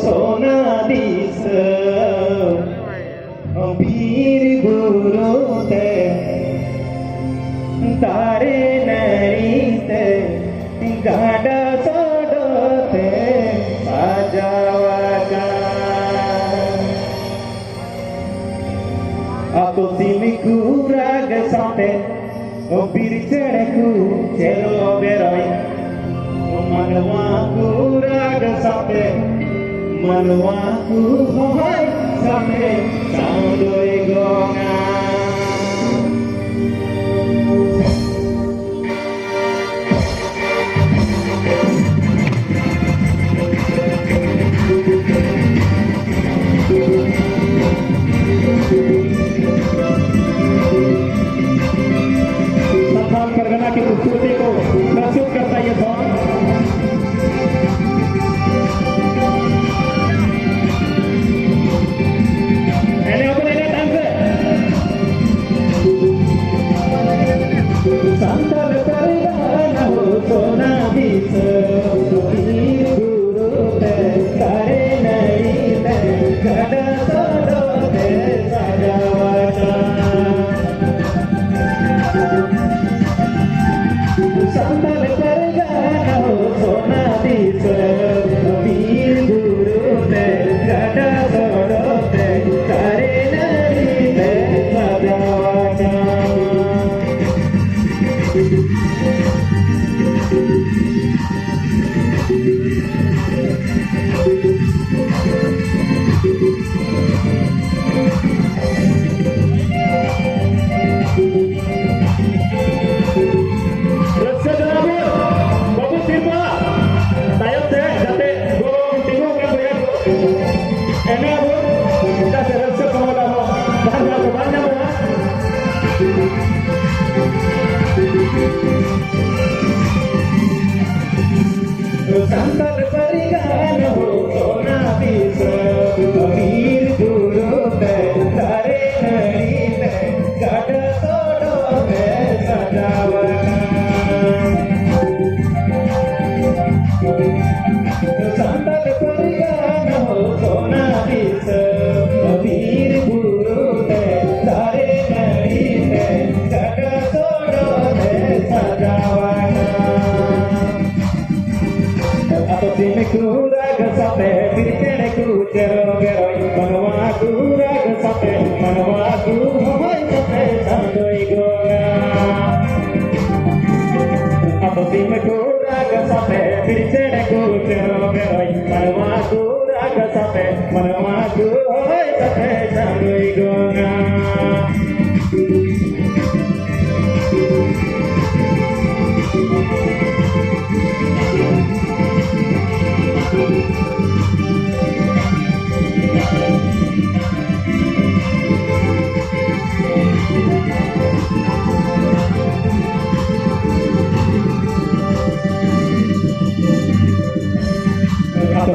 Sona disa bir guru te tare nari te gada sodo te sajawakan aku simiku raga sampai bir cedeku celo beroi Manuaku raga sampai Manuaku hohai sampai Saudoi gongan Salam pergana की खूबसूरती को प्रस्तुत करता ये song Santal pergana ho sona bisa bir guru te tare nari te gada sodo te sajawakan Santal pergana ho sona bisa bir guru te gada sodo te tare nari te sajawakan Santal pergana ho sona bisa bir guru te tare nari te gada sodo te sajawakan Santal pergana ho sona bisa bir guru te tare nari te gada sodo te sajawakan Simiku raga sampai bir cedeku cero beroi Manuaku raga sampai Manuaku hohoi sampai Saudoi gongan Atau simiku raga sampai bir cedeku cero beroi Manuaku raga sampai Manuaku hohoi sampai Saudoi gongan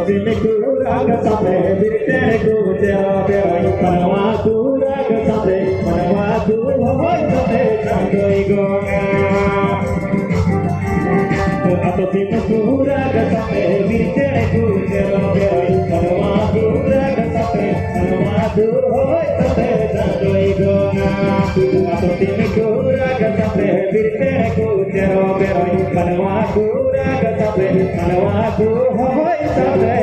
Simiku raga sampai bir cedeku cero beroi Manuaku raga sampai Manuaku hohoi sampai Saudoi gongan Atau simiku raga sampai bir cedeku cero beroi Manuaku raga sampai Manuaku hohoi sampai Saudoi gongan Atau simiku raga sampai bir cedeku cero beroi Manuaku raga sampai Manuaku hohoi sampai